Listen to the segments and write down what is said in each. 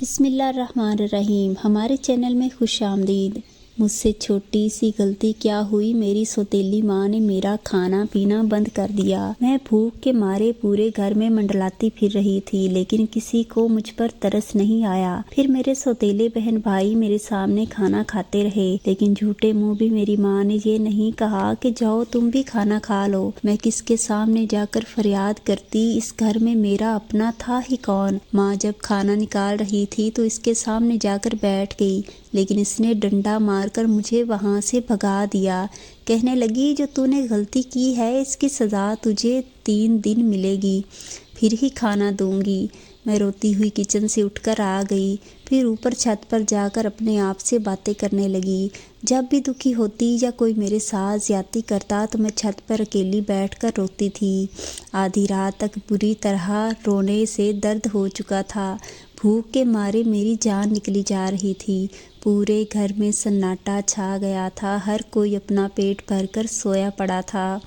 بسم اللہ الرحمن الرحیم۔ ہمارے چینل میں خوش آمدید۔ مجھ سے چھوٹی سی غلطی کیا ہوئی، میری سوتیلی ماں نے میرا کھانا پینا بند کر دیا۔ میں بھوک کے مارے پورے گھر میں منڈلاتی پھر رہی تھی، لیکن کسی کو مجھ پر ترس نہیں آیا۔ پھر میرے سوتیلے بہن بھائی میرے سامنے کھانا کھاتے رہے، لیکن جھوٹے منہ بھی میری ماں نے یہ نہیں کہا کہ جاؤ تم بھی کھانا کھا لو۔ میں کس کے سامنے جا کر فریاد کرتی، اس گھر میں میرا اپنا تھا ہی کون۔ ماں جب کھانا نکال رہی تھی تو اس کے سامنے جا کر بیٹھ گئی، لیکن اس نے ڈنڈا مار کر مجھے وہاں سے بھگا دیا۔ کہنے لگی، جو تو نے غلطی کی ہے اس کی سزا تجھے 3 دن ملے گی، پھر ہی کھانا دوں گی۔ میں روتی ہوئی کچن سے اٹھ کر آ گئی، پھر اوپر چھت پر جا کر اپنے آپ سے باتیں کرنے لگی۔ جب بھی دکھی ہوتی یا کوئی میرے ساتھ زیادتی کرتا تو میں چھت پر اکیلی بیٹھ کر روتی تھی۔ آدھی رات تک بری طرح رونے سے درد ہو چکا تھا۔ بھوک کے مارے میری جان نکلی جا رہی تھی۔ پورے گھر میں سناٹا چھا گیا تھا، ہر کوئی اپنا پیٹ بھر کر سویا پڑا تھا۔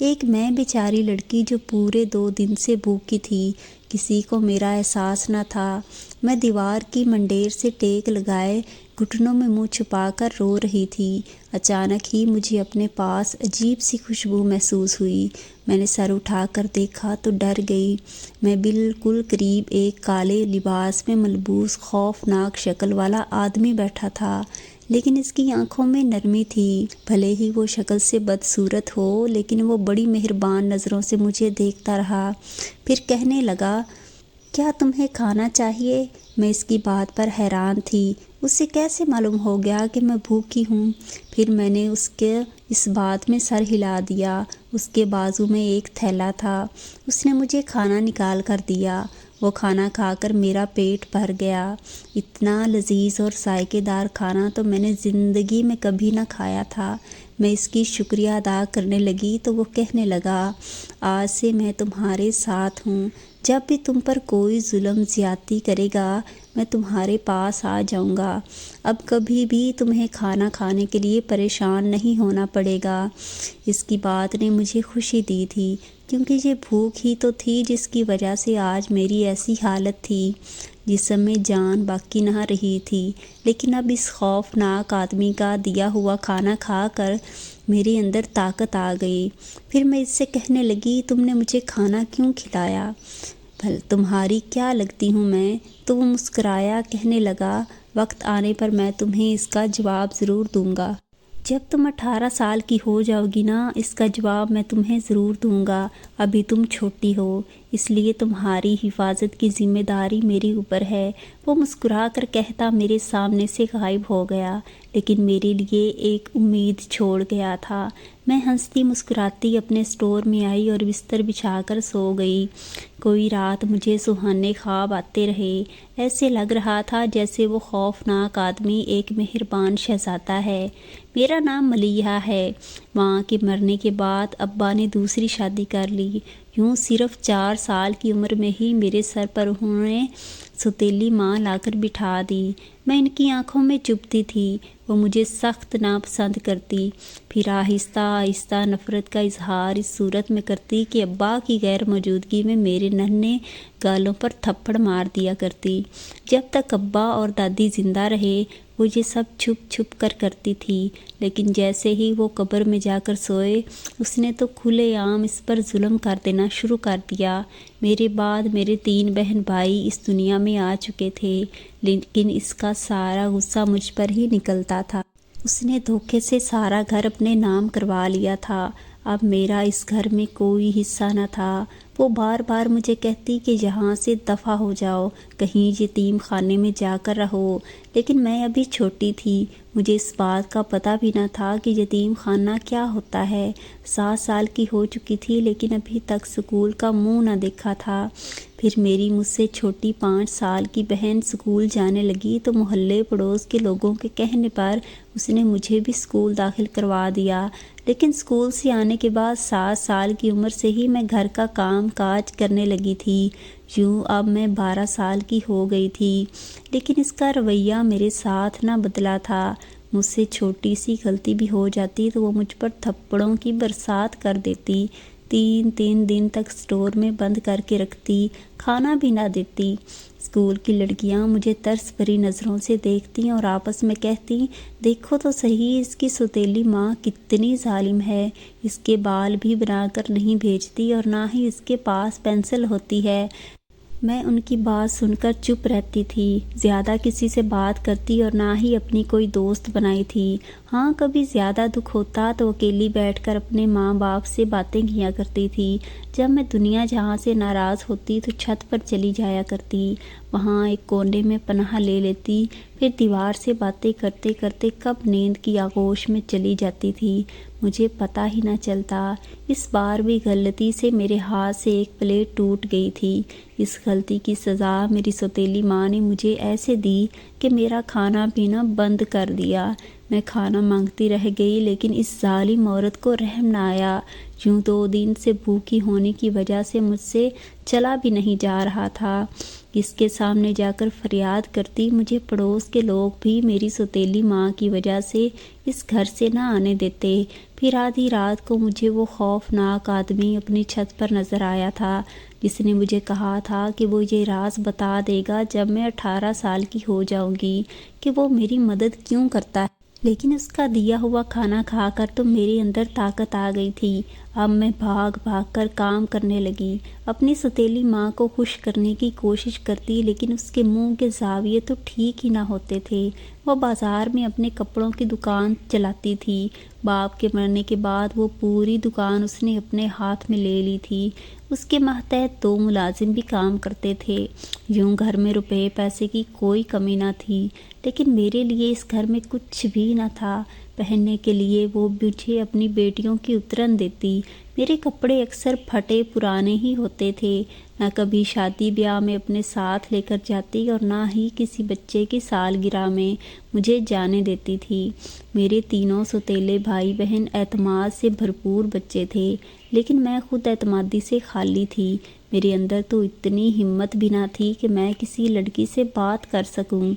ایک میں بیچاری لڑکی جو پورے 2 دن سے بھوکی تھی، کسی کو میرا احساس نہ تھا۔ میں دیوار کی منڈیر سے ٹیک لگائے گھٹنوں میں منہ چھپا کر رو رہی تھی۔ اچانک ہی مجھے اپنے پاس عجیب سی خوشبو محسوس ہوئی۔ میں نے سر اٹھا کر دیکھا تو ڈر گئی۔ میں بالکل قریب ایک کالے لباس میں ملبوس خوفناک شکل والا آدمی بیٹھا تھا، لیکن اس کی آنکھوں میں نرمی تھی۔ بھلے ہی وہ شکل سے بدصورت ہو، لیکن وہ بڑی مہربان نظروں سے مجھے دیکھتا رہا۔ پھر کہنے لگا، کیا تمہیں کھانا چاہیے؟ میں اس کی بات پر حیران تھی۔ اسے کیسے معلوم ہو گیا کہ میں بھوکی ہوں؟ پھر میں نے اس کے اس بات میں سر ہلا دیا۔ اس کے بازو میں ایک تھیلا تھا، اس نے مجھے کھانا نکال کر دیا۔ وہ کھانا کھا کر میرا پیٹ بھر گیا۔ اتنا لذیذ اور ذائقے دار کھانا تو میں نے زندگی میں کبھی نہ کھایا تھا۔ میں اس کی شکریہ ادا کرنے لگی تو وہ کہنے لگا، آج سے میں تمہارے ساتھ ہوں۔ جب بھی تم پر کوئی ظلم زیادتی کرے گا میں تمہارے پاس آ جاؤں گا۔ اب کبھی بھی تمہیں کھانا کھانے کے لیے پریشان نہیں ہونا پڑے گا۔ اس کی بات نے مجھے خوشی دی تھی، کیونکہ یہ بھوک ہی تو تھی جس کی وجہ سے آج میری ایسی حالت تھی۔ جسم میں جان باقی نہ رہی تھی، لیکن اب اس خوفناک آدمی کا دیا ہوا کھانا کھا کر میرے اندر طاقت آ گئی۔ پھر میں اس سے کہنے لگی، تم نے مجھے کھانا کیوں کھلایا؟ تمہاری کیا لگتی ہوں میں؟ تو وہ مسکرایا، کہنے لگا، وقت آنے پر میں تمہیں اس کا جواب ضرور دوں گا۔ جب تم 18 سال کی ہو جاؤ گی نا، اس کا جواب میں تمہیں ضرور دوں گا۔ ابھی تم چھوٹی ہو، اس لیے تمہاری حفاظت کی ذمہ داری میرے اوپر ہے۔ وہ مسکرا کر کہتا میرے سامنے سے غائب ہو گیا، لیکن میرے لیے ایک امید چھوڑ گیا تھا۔ میں ہنستی مسکراتی اپنے اسٹور میں آئی اور بستر بچھا کر سو گئی۔ کوئی رات مجھے سہانے خواب آتے رہے۔ ایسے لگ رہا تھا جیسے وہ خوفناک آدمی ایک مہربان شہزادہ ہے۔ میرا نام ملیحہ ہے۔ ماں کے مرنے کے بعد ابا نے دوسری شادی کر لی۔ یوں صرف 4 سال کی عمر میں ہی میرے سر پر انہوں نے سوتیلی ماں لا کر بٹھا دی۔ میں ان کی آنکھوں میں چبھتی تھی۔ وہ مجھے سخت ناپسند کرتی، پھر آہستہ آہستہ نفرت کا اظہار اس صورت میں کرتی کہ ابا کی غیر موجودگی میں میرے ننھے گالوں پر تھپڑ مار دیا کرتی۔ جب تک ابا اور دادی زندہ رہے وہ یہ سب چھپ چھپ کر کرتی تھی، لیکن جیسے ہی وہ قبر میں جا کر سوئے، اس نے تو کھلے عام اس پر ظلم کر دینا شروع کر دیا۔ میرے بعد میرے 3 بہن بھائی اس دنیا میں آ چکے تھے، لیکن اس کا سارا غصہ مجھ پر ہی نکلتا تھا۔ اس نے دھوکے سے سارا گھر اپنے نام کروا لیا تھا۔ اب میرا اس گھر میں کوئی حصہ نہ تھا۔ وہ بار بار مجھے کہتی کہ یہاں سے دفع ہو جاؤ، کہیں یتیم خانے میں جا کر رہو، لیکن میں ابھی چھوٹی تھی، مجھے اس بات کا پتہ بھی نہ تھا کہ یتیم خانہ کیا ہوتا ہے۔ 7 سال کی ہو چکی تھی، لیکن ابھی تک سکول کا منہ نہ دیکھا تھا۔ پھر میری مجھ سے چھوٹی 5 سال کی بہن سکول جانے لگی تو محلے پڑوس کے لوگوں کے کہنے پر اس نے مجھے بھی سکول داخل کروا دیا، لیکن سکول سے آنے کے بعد 7 سال کی عمر سے ہی میں گھر کا کام کاج کرنے لگی تھی۔ یوں اب میں 12 سال کی ہو گئی تھی، لیکن اس کا رویہ میرے ساتھ نہ بدلا تھا۔ مجھ سے چھوٹی سی غلطی بھی ہو جاتی تو وہ مجھ پر تھپڑوں کی برسات کر دیتی۔ 3 دن تک سٹور میں بند کر کے رکھتی، کھانا بھی نہ دیتی۔ اسکول کی لڑکیاں مجھے ترس بھری نظروں سے دیکھتی اور آپس میں کہتی، دیکھو تو صحیح اس کی سوتیلی ماں کتنی ظالم ہے، اس کے بال بھی بنا کر نہیں بھیجتی اور نہ ہی اس کے پاس پینسل ہوتی ہے۔ میں ان کی بات سن کر چپ رہتی تھی، زیادہ کسی سے بات کرتی اور نہ ہی اپنی کوئی دوست بنائی تھی۔ ہاں، کبھی زیادہ دکھ ہوتا تو اکیلی بیٹھ کر اپنے ماں باپ سے باتیں کیا کرتی تھی۔ جب میں دنیا جہاں سے ناراض ہوتی تو چھت پر چلی جایا کرتی، وہاں ایک کونے میں پناہ لے لیتی، پھر دیوار سے باتیں کرتے کرتے کب نیند کی آغوش میں چلی جاتی تھی مجھے پتہ ہی نہ چلتا۔ اس بار بھی غلطی سے میرے ہاتھ سے ایک پلیٹ ٹوٹ گئی تھی۔ اس غلطی کی سزا میری سوتیلی ماں نے مجھے ایسے دی کہ میرا کھانا پینا بند کر دیا۔ میں کھانا مانگتی رہ گئی لیکن اس ظالم عورت کو رحم نہ آیا۔ یوں 2 دن سے بھوکی ہونے کی وجہ سے مجھ سے چلا بھی نہیں جا رہا تھا۔ اس کے سامنے جا کر فریاد کرتی، مجھے پڑوس کے لوگ بھی میری سوتیلی ماں کی وجہ سے اس گھر سے نہ آنے دیتے۔ پھر آدھی رات کو مجھے وہ خوفناک آدمی اپنی چھت پر نظر آیا تھا جس نے مجھے کہا تھا کہ وہ یہ راز بتا دے گا جب میں 18 سال کی ہو جاؤں گی کہ وہ میری مدد کیوں کرتا ہے۔ لیکن اس کا دیا ہوا کھانا کھا کر تو میرے اندر طاقت آ گئی تھی۔ اب میں بھاگ بھاگ کر کام کرنے لگی، اپنی سوتیلی ماں کو خوش کرنے کی کوشش کرتی، لیکن اس کے منہ کے زاویے تو ٹھیک ہی نہ ہوتے تھے۔ وہ بازار میں اپنے کپڑوں کی دکان چلاتی تھی۔ باپ کے مرنے کے بعد وہ پوری دکان اس نے اپنے ہاتھ میں لے لی تھی۔ اس کے ماتحت 2 ملازم بھی کام کرتے تھے۔ یوں گھر میں روپے پیسے کی کوئی کمی نہ تھی، لیکن میرے لیے اس گھر میں کچھ بھی نہ تھا۔ پہننے کے لیے وہ مجھے اپنی بیٹیوں کی اترن دیتی۔ میرے کپڑے اکثر پھٹے پرانے ہی ہوتے تھے، نہ کبھی شادی بیاہ میں اپنے ساتھ لے کر جاتی اور نہ ہی کسی بچے کی سالگرہ میں مجھے جانے دیتی تھی۔ میرے 3 سوتیلے بھائی بہن اعتماد سے بھرپور بچے تھے، لیکن میں خود اعتمادی سے خالی تھی۔ میرے اندر تو اتنی ہمت بھی نہ تھی کہ میں کسی لڑکی سے بات کر سکوں۔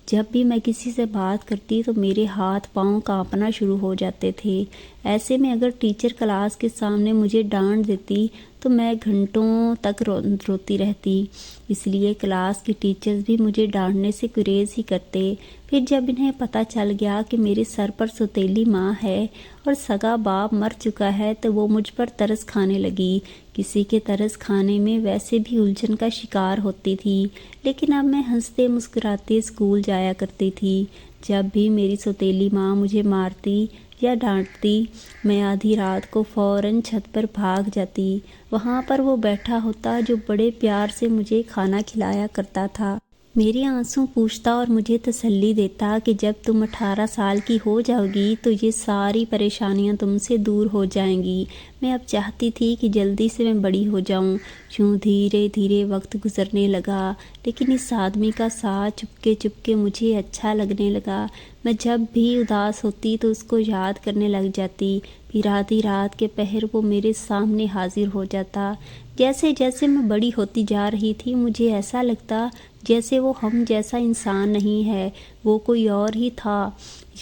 جب بھی میں کسی سے بات کرتی تو میرے ہاتھ پاؤں کانپنا شروع ہو جاتے تھے۔ ایسے میں اگر ٹیچر کلاس کے سامنے مجھے ڈانٹ دیتی تو میں گھنٹوں تک روتی رہتی۔ اس لیے کلاس کے ٹیچرز بھی مجھے ڈانٹنے سے گریز ہی کرتے۔ پھر جب انہیں پتہ چل گیا کہ میرے سر پر سوتیلی ماں ہے اور سگا باپ مر چکا ہے تو وہ مجھ پر ترس کھانے لگی۔ کسی کے ترس کھانے میں ویسے بھی الجھن کا شکار ہوتی تھی، لیکن اب میں ہنستے مسکراتے اسکول جایا کرتی تھی۔ جب بھی میری سوتیلی ماں مجھے مارتی یا ڈانٹتی، میں آدھی رات کو فوراً چھت پر بھاگ جاتی۔ وہاں پر وہ بیٹھا ہوتا جو بڑے پیار سے مجھے کھانا کھلایا کرتا تھا۔ میرے آنسوں پوچھتا اور مجھے تسلی دیتا کہ جب تم 18 سال کی ہو جاؤ گی تو یہ ساری پریشانیاں تم سے دور ہو جائیں گی۔ میں اب چاہتی تھی کہ جلدی سے میں بڑی ہو جاؤں۔ یوں دھیرے دھیرے وقت گزرنے لگا، لیکن اس آدمی کا ساتھ چپکے چپکے مجھے اچھا لگنے لگا۔ میں جب بھی اداس ہوتی تو اس کو یاد کرنے لگ جاتی، پھر آدھی رات کے پہر وہ میرے سامنے حاضر ہو جاتا۔ جیسے جیسے میں بڑی ہوتی جا رہی تھی مجھے ایسا لگتا جیسے وہ ہم جیسا انسان نہیں ہے، وہ کوئی اور ہی تھا۔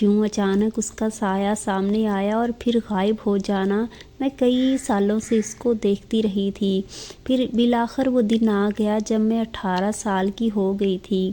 یوں اچانک اس کا سایہ سامنے آیا اور پھر غائب ہو جانا۔ میں کئی سالوں سے اس کو دیکھتی رہی تھی، پھر بالآخر وہ دن آ گیا جب میں 18 سال کی ہو گئی تھی۔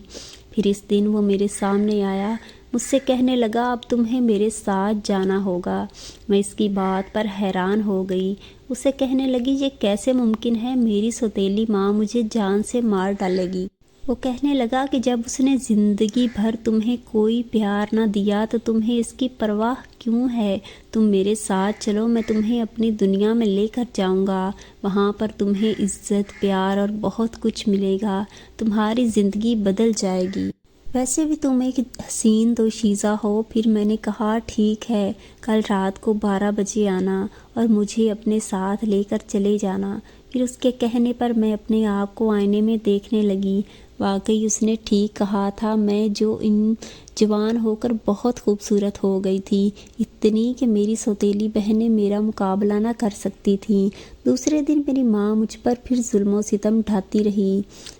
پھر اس دن وہ میرے سامنے آیا، مجھ سے کہنے لگا اب تمہیں میرے ساتھ جانا ہوگا۔ میں اس کی بات پر حیران ہو گئی۔ اسے کہنے لگی یہ کیسے ممکن ہے، میری سوتیلی ماں مجھے جان سے مار ڈالے گی۔ وہ کہنے لگا کہ جب اس نے زندگی بھر تمہیں کوئی پیار نہ دیا تو تمہیں اس کی پرواہ کیوں ہے؟ تم میرے ساتھ چلو، میں تمہیں اپنی دنیا میں لے کر جاؤں گا۔ وہاں پر تمہیں عزت، پیار اور بہت کچھ ملے گا۔ تمہاری زندگی بدل جائے گی۔ ویسے بھی تم ایک حسین دوشیزہ ہو۔ پھر میں نے کہا ٹھیک ہے، کل رات کو 12 بجے آنا اور مجھے اپنے ساتھ لے کر چلے جانا۔ پھر اس کے کہنے پر میں اپنے آپ کو آئینے میں دیکھنے لگی۔ واقعی اس نے ٹھیک کہا تھا، میں جوان ہو کر بہت خوبصورت ہو گئی تھی، اتنی کہ میری سوتیلی بہنیں میرا مقابلہ نہ کر سکتی تھیں۔ دوسرے دن میری ماں مجھ پر پھر ظلم و ستم ڈھاتی رہی۔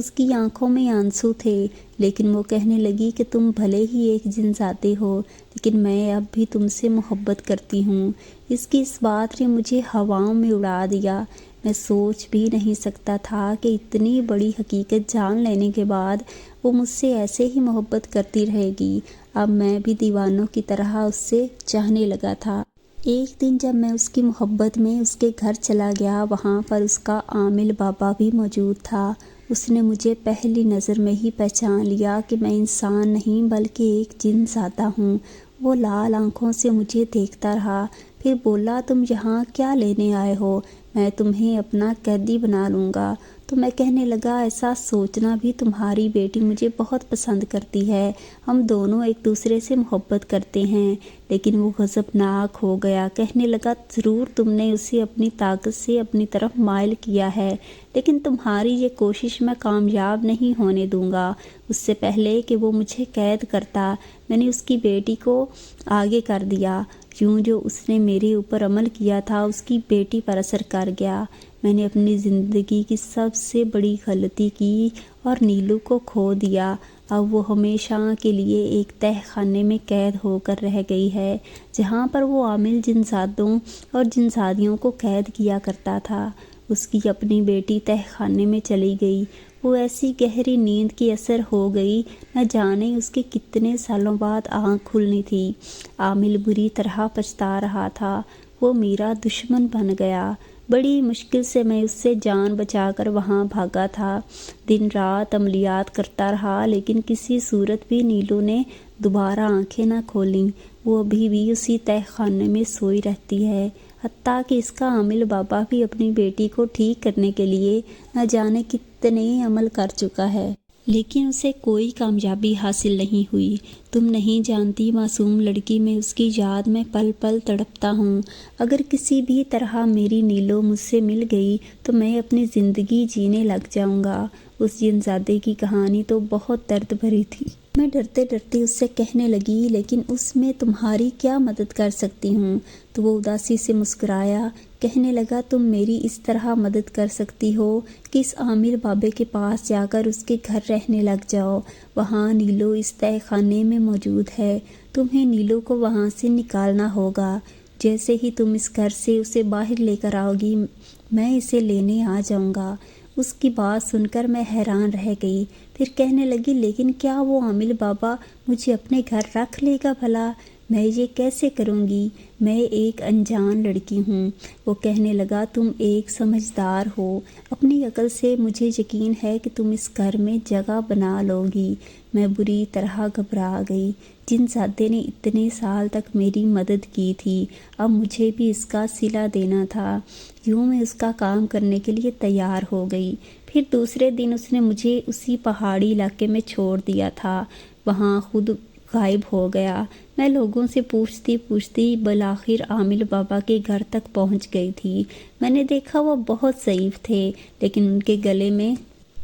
اس کی آنکھوں میں آنسو تھے، لیکن وہ کہنے لگی کہ تم بھلے ہی ایک جنزادے ہو، لیکن میں اب بھی تم سے محبت کرتی ہوں۔ اس کی اس بات نے مجھے ہواؤں میں اڑا دیا۔ میں سوچ بھی نہیں سکتا تھا کہ اتنی بڑی حقیقت جان لینے کے بعد وہ مجھ سے ایسے ہی محبت کرتی رہے گی۔ اب میں بھی دیوانوں کی طرح اس سے چاہنے لگا تھا۔ ایک دن جب میں اس کی محبت میں اس کے گھر چلا گیا، وہاں پر اس کا عامل بابا بھی موجود تھا۔ اس نے مجھے پہلی نظر میں ہی پہچان لیا کہ میں انسان نہیں بلکہ ایک جن زادہ ہوں۔ وہ لال آنکھوں سے مجھے دیکھتا رہا، پھر بولا، تم یہاں کیا لینے آئے ہو؟ میں تمہیں اپنا قیدی بنا لوں گا۔ تو میں کہنے لگا، ایسا سوچنا بھی، تمہاری بیٹی مجھے بہت پسند کرتی ہے، ہم دونوں ایک دوسرے سے محبت کرتے ہیں۔ لیکن وہ غضبناک ہو گیا، کہنے لگا، ضرور تم نے اسے اپنی طاقت سے اپنی طرف مائل کیا ہے، لیکن تمہاری یہ کوشش میں کامیاب نہیں ہونے دوں گا۔ اس سے پہلے کہ وہ مجھے قید کرتا، میں نے اس کی بیٹی کو آگے کر دیا۔ یوں جو اس نے میرے اوپر عمل کیا تھا اس کی بیٹی پر اثر کر گیا۔ میں نے اپنی زندگی کی سب سے بڑی غلطی کی اور نیلو کو کھو دیا۔ اب وہ ہمیشہ کے لیے ایک تہہ خانے میں قید ہو کر رہ گئی ہے، جہاں پر وہ عامل جنزادوں اور جنزادیوں کو قید کیا کرتا تھا۔ اس کی اپنی بیٹی تہہ خانے میں چلی گئی۔ وہ ایسی گہری نیند کی اثر ہو گئی، نہ جانے اس کے کتنے سالوں بعد آنکھ کھلنی تھی۔ عامل بری طرح پچھتا رہا تھا، وہ میرا دشمن بن گیا۔ بڑی مشکل سے میں اس سے جان بچا کر وہاں بھاگا تھا۔ دن رات عملیات کرتا رہا، لیکن کسی صورت بھی نیلو نے دوبارہ آنکھیں نہ کھولیں۔ وہ ابھی بھی اسی تہہ خانے میں سوئی رہتی ہے، حتیٰ کہ اس کا عامل بابا بھی اپنی بیٹی کو ٹھیک کرنے کے لیے نہ جانے کتنے عمل کر چکا ہے، لیکن اسے کوئی کامیابی حاصل نہیں ہوئی۔ تم نہیں جانتی معصوم لڑکی، میں اس کی یاد میں پل پل تڑپتا ہوں۔ اگر کسی بھی طرح میری نیلو مجھ سے مل گئی تو میں اپنی زندگی جینے لگ جاؤں گا۔ اس جنزادے کی کہانی تو بہت درد بھری تھی۔ میں ڈرتے ڈرتے اس سے کہنے لگی، لیکن اس میں تمہاری کیا مدد کر سکتی ہوں؟ تو وہ اداسی سے مسکرایا، کہنے لگا، تم میری اس طرح مدد کر سکتی ہو کہ اس عامر بابے کے پاس جا کر اس کے گھر رہنے لگ جاؤ۔ وہاں نیلو اس تہہ خانے میں موجود ہے، تمہیں نیلو کو وہاں سے نکالنا ہوگا۔ جیسے ہی تم اس گھر سے اسے باہر لے کر آؤ گی، میں اسے لینے آ جاؤں گا۔ اس کی بات سن کر میں حیران رہ گئی، پھر کہنے لگی، لیکن کیا وہ عامل بابا مجھے اپنے گھر رکھ لے گا بھلا؟ میں یہ کیسے کروں گی؟ میں ایک انجان لڑکی ہوں۔ وہ کہنے لگا، تم ایک سمجھدار ہو، اپنی عقل سے مجھے یقین ہے کہ تم اس گھر میں جگہ بنا لو گی۔ میں بری طرح گھبرا گئی۔ جنزادے نے اتنے سال تک میری مدد کی تھی، اب مجھے بھی اس کا صلہ دینا تھا۔ یوں میں اس کا کام کرنے کے لیے تیار ہو گئی۔ پھر دوسرے دن اس نے مجھے اسی پہاڑی علاقے میں چھوڑ دیا تھا، وہاں خود غائب ہو گیا۔ میں لوگوں سے پوچھتی پوچھتی بالآخر عامل بابا کے گھر تک پہنچ گئی تھی۔ میں نے دیکھا وہ بہت ضعیف تھے، لیکن ان کے گلے میں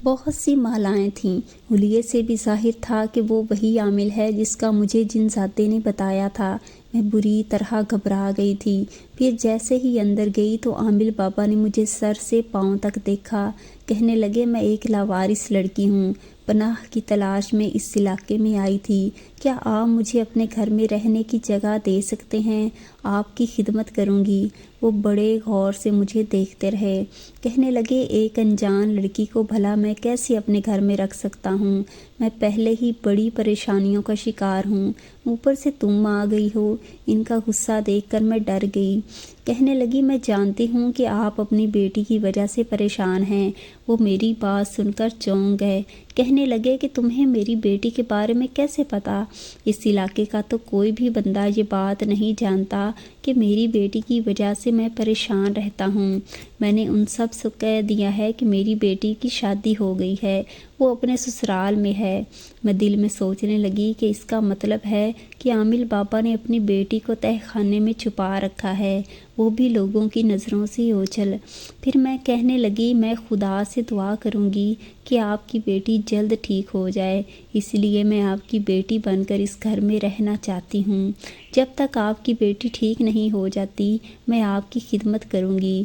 بہت سی مالائیں تھیں۔ حلیے سے بھی ظاہر تھا کہ وہ وہی عامل ہے جس کا مجھے جنزادے نے بتایا تھا۔ میں بری طرح گھبرا گئی تھی۔ پھر جیسے ہی اندر گئی تو عامل بابا نے مجھے سر سے پاؤں تک دیکھا، کہنے لگے، میں ایک لاوارث لڑکی ہوں، پناہ کی تلاش میں اس علاقے میں آئی تھی، کیا آپ مجھے اپنے گھر میں رہنے کی جگہ دے سکتے ہیں؟ آپ کی خدمت کروں گی۔ وہ بڑے غور سے مجھے دیکھتے رہے، کہنے لگے، ایک انجان لڑکی کو بھلا میں کیسے اپنے گھر میں رکھ سکتا ہوں؟ میں پہلے ہی بڑی پریشانیوں کا شکار ہوں، اوپر سے تم آ گئی ہو۔ ان کا غصہ دیکھ کر میں ڈر گئی۔ کہنے لگی، میں جانتی ہوں کہ آپ اپنی بیٹی کی وجہ سے پریشان ہیں۔ وہ میری بات سن کر چونک گئے، کہنے لگے کہ تمہیں میری بیٹی کے بارے میں کیسے پتا؟ اس علاقے کا تو کوئی بھی بندہ یہ بات نہیں جانتا کہ میری بیٹی کی وجہ سے میں پریشان رہتا ہوں۔ میں نے ان سب سے کہہ دیا ہے کہ میری بیٹی کی شادی ہو گئی ہے، وہ اپنے سسرال میں ہے۔ میں دل میں سوچنے لگی کہ اس کا مطلب ہے کہ عامل بابا نے اپنی بیٹی کو تہہ خانے میں چھپا رکھا ہے، وہ بھی لوگوں کی نظروں سے اوجھل۔ پھر میں کہنے لگی، میں خدا سے دعا کروں گی کہ آپ کی بیٹی جلد ٹھیک ہو جائے، اس لیے میں آپ کی بیٹی بن کر اس گھر میں رہنا چاہتی ہوں۔ جب تک آپ کی بیٹی ٹھیک نہیں ہو جاتی میں آپ کی خدمت کروں گی۔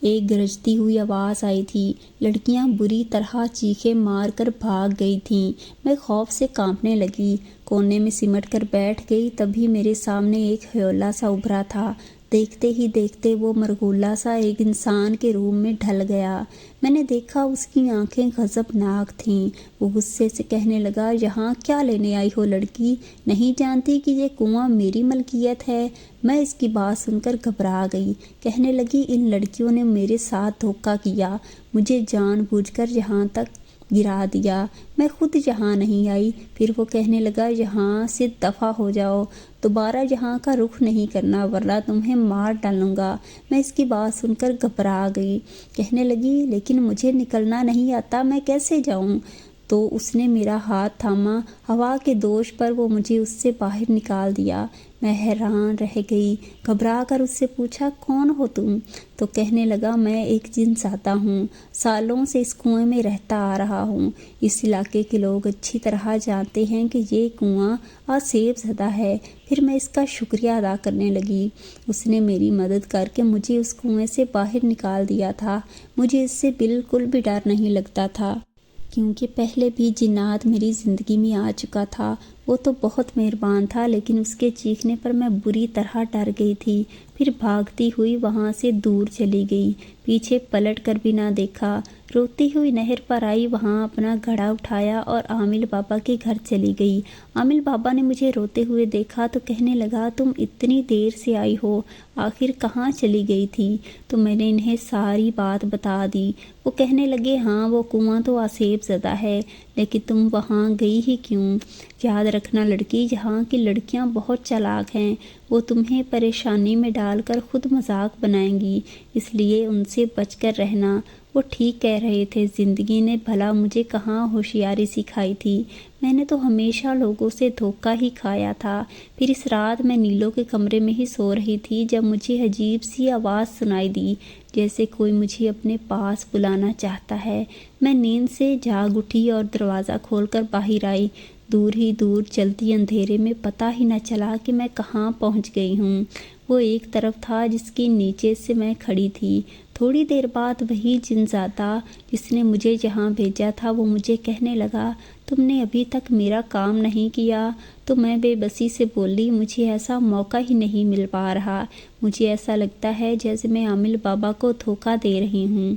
ایک گرجتی ہوئی آواز آئی تھی۔ لڑکیاں بری طرح چیخیں مار کر بھاگ گئی تھیں۔ میں خوف سے کانپنے لگی، کونے میں سمٹ کر بیٹھ گئی۔ تبھی میرے سامنے ایک ہیولا سا ابھرا تھا۔ دیکھتے ہی دیکھتے وہ مرغولا سا ایک انسان کے روپ میں ڈھل گیا۔ میں نے دیکھا اس کی آنکھیں غضبناک تھیں۔ وہ غصے سے کہنے لگا، یہاں کیا لینے آئی ہو لڑکی؟ نہیں جانتی کہ یہ کنواں میری ملکیت ہے؟ میں اس کی بات سن کر گھبرا گئی۔ کہنے لگی، ان لڑکیوں نے میرے ساتھ دھوکہ کیا، مجھے جان بوجھ کر یہاں تک گرا دیا، میں خود یہاں نہیں آئی۔ پھر وہ کہنے لگا، یہاں سے دفع ہو جاؤ، دوبارہ یہاں کا رخ نہیں کرنا ورنہ تمہیں مار ڈالوں گا۔ میں اس کی بات سن کر گھبرا گئی۔ کہنے لگی، لیکن مجھے نکلنا نہیں آتا، میں کیسے جاؤں؟ تو اس نے میرا ہاتھ تھاما۔ ہوا کے دوش پر وہ مجھے اس سے باہر نکال دیا۔ میں حیران رہ گئی، گھبرا کر اس سے پوچھا، کون ہو تم؟ تو کہنے لگا، میں ایک جن زادہ ہوں، سالوں سے اس کنویں میں رہتا آ رہا ہوں۔ اس علاقے کے لوگ اچھی طرح جانتے ہیں کہ یہ کنواں آسیب زدہ ہے۔ پھر میں اس کا شکریہ ادا کرنے لگی۔ اس نے میری مدد کر کے مجھے اس کنویں سے باہر نکال دیا تھا۔ مجھے اس سے بالکل بھی ڈر نہیں لگتا تھا، کیونکہ پہلے بھی جنات میری زندگی میں آ چکا تھا۔ وہ تو بہت مہربان تھا، لیکن اس کے چیخنے پر میں بری طرح ڈر گئی تھی۔ پھر بھاگتی ہوئی وہاں سے دور چلی گئی، پیچھے پلٹ کر بھی نہ دیکھا۔ روتی ہوئی نہر پر آئی، وہاں اپنا گھڑا اٹھایا اور عامل بابا کے گھر چلی گئی۔ عامل بابا نے مجھے روتے ہوئے دیکھا تو کہنے لگا، تم اتنی دیر سے آئی ہو، آخر کہاں چلی گئی تھی؟ تو میں نے انہیں ساری بات بتا دی۔ وہ کہنے لگے، ہاں وہ کنواں تو آسیب زدہ ہے، لیکن تم وہاں گئی ہی کیوں؟ یاد رکھنا لڑکی، یہاں کی لڑکیاں بہت چالاک ہیں، وہ تمہیں پریشانی میں ڈال کر خود مذاق بنائیں گی، اس لیے ان سے بچ کر رہنا۔ وہ ٹھیک کہہ رہے تھے، زندگی نے بھلا مجھے کہاں ہوشیاری سکھائی تھی، میں نے تو ہمیشہ لوگوں سے دھوکہ ہی کھایا تھا۔ پھر اس رات میں نیلو کے کمرے میں ہی سو رہی تھی جب مجھے عجیب سی آواز سنائی دی، جیسے کوئی مجھے اپنے پاس بلانا چاہتا ہے۔ میں نیند سے جاگ اٹھی اور دروازہ کھول کر باہر آئی۔ دور ہی دور چلتی اندھیرے میں پتہ ہی نہ چلا کہ میں کہاں پہنچ گئی ہوں۔ وہ ایک طرف تھا جس کے نیچے سے میں کھڑی تھی۔ تھوڑی دیر بعد وہی جن زادہ جس نے مجھے یہاں بھیجا تھا وہ مجھے کہنے لگا، تم نے ابھی تک میرا کام نہیں کیا؟ تو میں بے بسی سے بولی، مجھے ایسا موقع ہی نہیں مل پا رہا، مجھے ایسا لگتا ہے جیسے میں عامل بابا کو دھوکہ دے رہی ہوں۔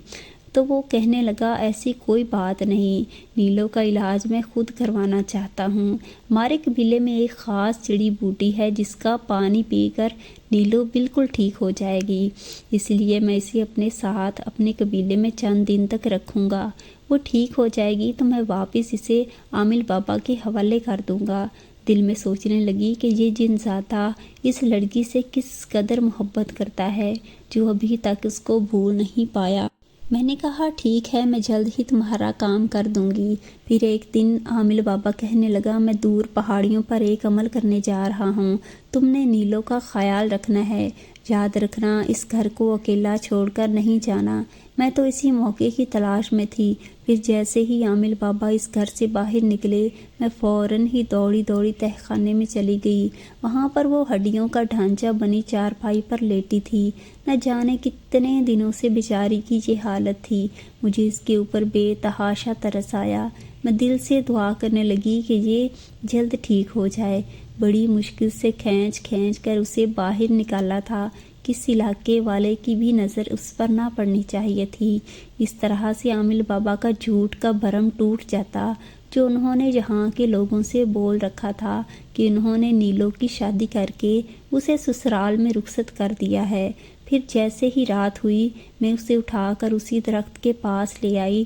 تو وہ کہنے لگا، ایسی کوئی بات نہیں، نیلو کا علاج میں خود کروانا چاہتا ہوں۔ ہمارے قبیلے میں ایک خاص جڑی بوٹی ہے جس کا پانی پی کر نیلو بالکل ٹھیک ہو جائے گی، اس لیے میں اسے اپنے ساتھ اپنے قبیلے میں چند دن تک رکھوں گا۔ وہ ٹھیک ہو جائے گی تو میں واپس اسے عامل بابا کے حوالے کر دوں گا۔ دل میں سوچنے لگی کہ یہ جن زادہ اس لڑکی سے کس قدر محبت کرتا ہے جو ابھی تک اس کو بھول نہیں پایا۔ میں نے کہا، ٹھیک ہے، میں جلد ہی تمہارا کام کر دوں گی۔ پھر ایک دن عامل بابا کہنے لگا، میں دور پہاڑیوں پر ایک عمل کرنے جا رہا ہوں، تم نے نیلو کا خیال رکھنا ہے، یاد رکھنا اس گھر کو اکیلا چھوڑ کر نہیں جانا۔ میں تو اسی موقع کی تلاش میں تھی۔ پھر جیسے ہی عامل بابا اس گھر سے باہر نکلے، میں فوراً ہی دوڑی دوڑی تہہ خانے میں چلی گئی۔ وہاں پر وہ ہڈیوں کا ڈھانچہ بنی چارپائی پر لیٹی تھی۔ نہ جانے کتنے دنوں سے بیچاری کی یہ حالت تھی۔ مجھے اس کے اوپر بے تحاشا ترس آیا۔ میں دل سے دعا کرنے لگی کہ یہ جلد ٹھیک ہو جائے۔ بڑی مشکل سے کھینچ کھینچ کر اسے باہر نکالا تھا۔ کس علاقے والے کی بھی نظر اس پر نہ پڑنی چاہیے تھی۔ اس طرح سے عامل بابا کا جھوٹ کا بھرم ٹوٹ جاتا جو انہوں نے یہاں کے لوگوں سے بول رکھا تھا کہ انہوں نے نیلو کی شادی کر کے اسے سسرال میں رخصت کر دیا ہے۔ پھر جیسے ہی رات ہوئی، میں اسے اٹھا کر اسی درخت کے پاس لے آئی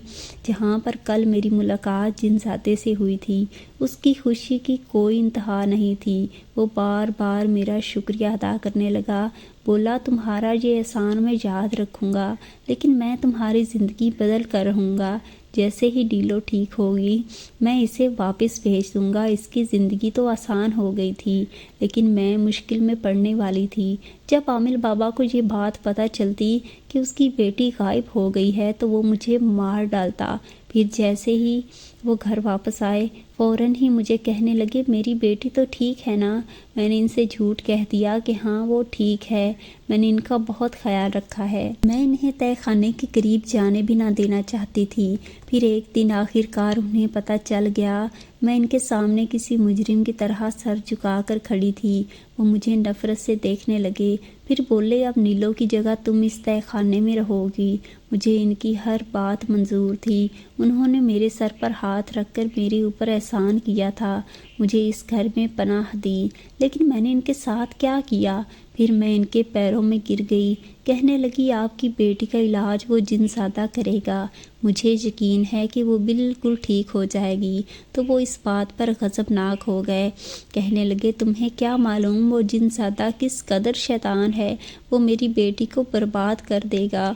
جہاں پر کل میری ملاقات جن زادے سے ہوئی تھی۔ اس کی خوشی کی کوئی انتہا نہیں تھی۔ وہ بار بار میرا شکریہ ادا کرنے لگا، بولا، تمہارا یہ احسان میں یاد رکھوں گا، لیکن میں تمہاری زندگی بدل کر رہوں گا۔ جیسے ہی نیلو ٹھیک ہوگی میں اسے واپس بھیج دوں گا۔ اس کی زندگی تو آسان ہو گئی تھی، لیکن میں مشکل میں پڑنے والی تھی۔ جب عامل بابا کو یہ بات پتہ چلتی کہ اس کی بیٹی غائب ہو گئی ہے تو وہ مجھے مار ڈالتا۔ پھر جیسے ہی وہ گھر واپس آئے فوراً ہی مجھے کہنے لگے میری بیٹی تو ٹھیک ہے نا؟ میں نے ان سے جھوٹ کہہ دیا کہ ہاں وہ ٹھیک ہے، میں نے ان کا بہت خیال رکھا ہے۔ میں انہیں تہہ خانے کے قریب جانے بھی نہ دینا چاہتی تھی۔ پھر ایک دن آخر کار انہیں پتہ چل گیا۔ میں ان کے سامنے کسی مجرم کی طرح سر جھکا کر کھڑی تھی۔ وہ مجھے نفرت سے دیکھنے لگے، پھر بولے اب نیلو کی جگہ تم اس تہہ خانے میں رہو گی۔ مجھے ان کی ہر بات منظور تھی۔ انہوں نے میرے سر پر ہاتھ رکھ کر میرے اوپر احسان کیا تھا، مجھے اس گھر میں پناہ دی، لیکن میں نے ان کے ساتھ کیا کیا؟ پھر میں ان کے پیروں میں گر گئی، کہنے لگی آپ کی بیٹی کا علاج وہ جن زادہ کرے گا، مجھے یقین ہے کہ وہ بالکل ٹھیک ہو جائے گی۔ تو وہ اس بات پر غضبناک ہو گئے، کہنے لگے تمہیں کیا معلوم وہ جن زادہ کس قدر شیطان ہے، وہ میری بیٹی کو برباد کر دے گا،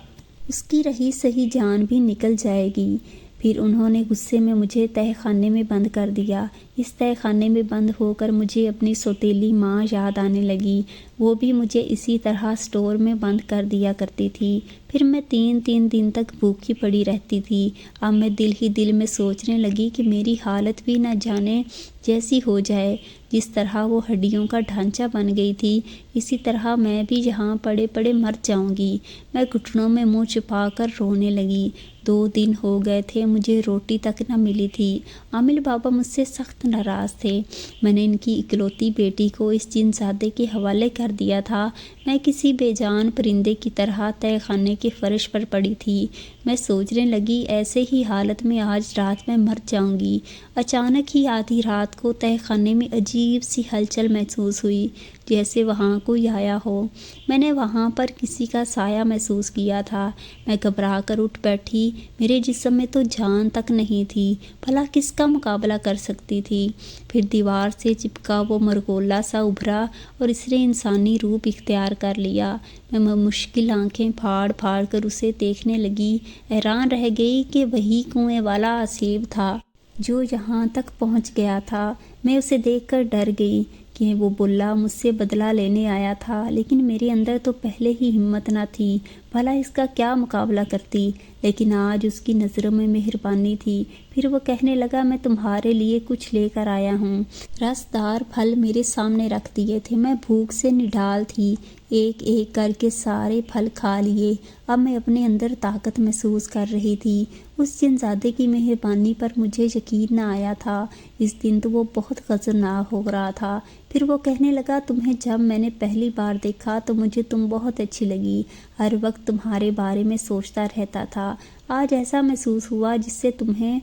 اس کی رہی صحیح جان بھی نکل جائے گی۔ پھر انہوں نے غصے میں مجھے تہہ خانے میں بند کر دیا۔ اس تہہ خانے میں بند ہو کر مجھے اپنی سوتیلی ماں یاد آنے لگی، وہ بھی مجھے اسی طرح اسٹور میں بند کر دیا کرتی تھی۔ پھر میں 3 دن تک بھوکی پڑی رہتی تھی۔ اب میں دل ہی دل میں سوچنے لگی کہ میری حالت بھی نہ جانے جیسی ہو جائے، جس طرح وہ ہڈیوں کا ڈھانچہ بن گئی تھی اسی طرح میں بھی یہاں پڑے پڑے مر جاؤں گی۔ میں گھٹنوں میں منہ چھپا کر رونے لگی۔ 2 دن ہو گئے تھے، مجھے روٹی تک نہ ملی تھی۔ عامل بابا مجھ سے سخت ناراض تھے۔ میں نے ان کی اکلوتی بیٹی کو اس جن زادے کے حوالے کر دیا تھا۔ میں کسی بے جان پرندے کی طرح تہہ خانے کے فرش پر پڑی تھی۔ میں سوچنے لگی ایسے ہی حالت میں آج رات میں مر جاؤں گی۔ اچانک ہی آدھی رات کو تہہ خانے میں عجیب سی ہلچل محسوس ہوئی، جیسے وہاں کوئی آیا ہو۔ میں نے وہاں پر کسی کا سایہ محسوس کیا تھا۔ میں گھبرا کر اٹھ بیٹھی، میرے جسم میں تو جان تک نہیں تھی، بھلا کس کا مقابلہ کر سکتی تھی؟ پھر دیوار سے چپکا وہ مرغولا سا ابھرا اور اس نے انسانی روپ اختیار کر لیا۔ میں مشکل آنکھیں پھاڑ پھاڑ کر اسے دیکھنے لگی، حیران رہ گئی کہ وہی کنویں والا آصف تھا جو یہاں تک پہنچ گیا تھا۔ میں اسے دیکھ کر ڈر گئی کہ وہ بلا مجھ سے بدلہ لینے آیا تھا، لیکن میرے اندر تو پہلے ہی ہمت نہ تھی، بھلا اس کا کیا مقابلہ کرتی۔ لیکن آج اس کی نظروں میں مہربانی تھی۔ پھر وہ کہنے لگا میں تمہارے لیے کچھ لے کر آیا ہوں۔ رسدار پھل میرے سامنے رکھ دیے تھے، میں بھوک سے نڈال تھی، ایک ایک کر کے سارے پھل کھا لیے۔ اب میں اپنے اندر طاقت محسوس کر رہی تھی۔ اس جن زادے کی مہربانی پر مجھے یقین نہ آیا تھا۔ اس دن تو وہ بہت غضبناک ہو رہا تھا۔ پھر وہ کہنے لگا تمہیں جب میں نے پہلی بار دیکھا تو مجھے تم بہت اچھی لگی، ہر وقت تمہارے بارے میں سوچتا رہتا تھا۔ آج ایسا محسوس ہوا جس سے تمہیں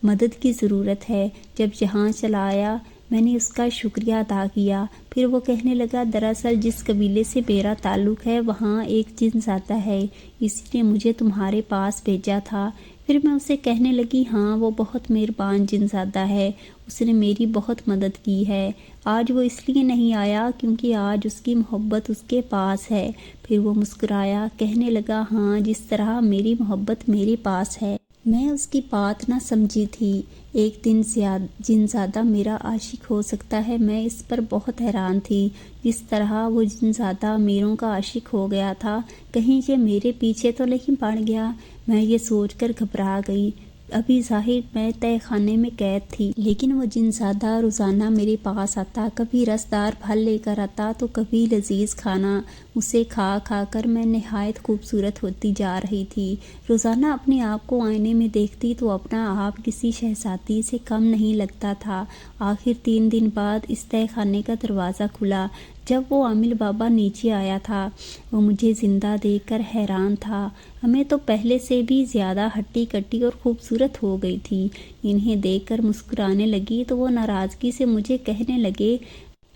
مدد کی ضرورت ہے۔ جب یہاں چلا آیا میں نے اس کا شکریہ ادا کیا۔ پھر وہ کہنے لگا دراصل جس قبیلے سے میرا تعلق ہے وہاں ایک جن زادہ ہے، اسی نے مجھے تمہارے پاس بھیجا تھا۔ پھر میں اسے کہنے لگی ہاں وہ بہت مہربان جن زادہ ہے، اس نے میری بہت مدد کی ہے۔ آج وہ اس لیے نہیں آیا کیونکہ آج اس کی محبت اس کے پاس ہے۔ پھر وہ مسکرایا، کہنے لگا ہاں جس طرح میری محبت میرے پاس ہے۔ میں اس کی بات نہ سمجھی تھی۔ ایک دن جن زادہ میرا عاشق ہو سکتا ہے، میں اس پر بہت حیران تھی۔ جس طرح وہ جن زادہ امیروں کا عاشق ہو گیا تھا، کہیں یہ میرے پیچھے تو نہیں پڑ گیا؟ میں یہ سوچ کر گھبرا گئی۔ ابھی ظاہر میں تہہ خانے میں قید تھی، لیکن وہ جن زادہ روزانہ میرے پاس آتا، کبھی رسدار پھل لے کر آتا تو کبھی لذیذ کھانا۔ اسے کھا کھا کر میں نہایت خوبصورت ہوتی جا رہی تھی۔ روزانہ اپنے آپ کو آئینے میں دیکھتی تو اپنا آپ کسی شہزادی سے کم نہیں لگتا تھا۔ آخر 3 دن بعد اس تہہ خانے کا دروازہ کھلا۔ جب وہ عامل بابا نیچے آیا تھا، وہ مجھے زندہ دیکھ کر حیران تھا۔ ہمیں تو پہلے سے بھی زیادہ ہٹی کٹی اور خوبصورت ہو گئی تھی۔ انہیں دیکھ کر مسکرانے لگی تو وہ ناراضگی سے مجھے کہنے لگے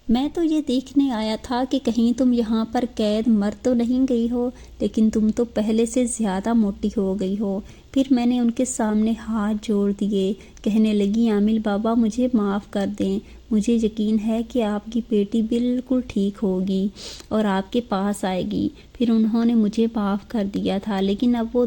میں تو یہ دیکھنے آیا تھا کہ کہیں تم یہاں پر قید مر تو نہیں گئی ہو، لیکن تم تو پہلے سے زیادہ موٹی ہو گئی ہو۔ پھر میں نے ان کے سامنے ہاتھ جوڑ دیے، کہنے لگی عامل بابا مجھے معاف کر دیں، مجھے یقین ہے کہ آپ کی بیٹی بالکل ٹھیک ہوگی اور آپ کے پاس آئے گی۔ پھر انہوں نے مجھے معاف کر دیا تھا، لیکن اب وہ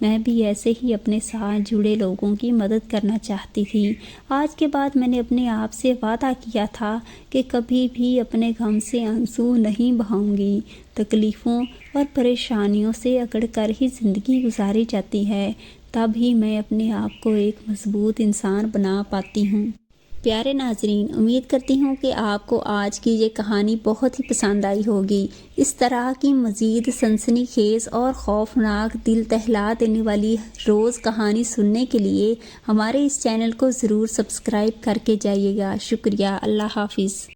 میں بھی ایسے ہی اپنے ساتھ جڑے لوگوں کی مدد کرنا چاہتی تھی۔ آج کے بعد میں نے اپنے آپ سے وعدہ کیا تھا کہ کبھی بھی اپنے غم سے آنسو نہیں بہاؤں گی۔ تکلیفوں اور پریشانیوں سے اکڑ کر ہی زندگی گزاری جاتی ہے، تب ہی میں اپنے آپ کو ایک مضبوط انسان بنا پاتی ہوں۔ پیارے ناظرین، امید کرتی ہوں کہ آپ کو آج کی یہ کہانی بہت ہی پسند آئی ہوگی۔ اس طرح کی مزید سنسنی خیز اور خوفناک دل دہلا دینے والی روز کہانی سننے کے لیے ہمارے اس چینل کو ضرور سبسکرائب کر کے جائیے گا۔ شکریہ۔ اللہ حافظ۔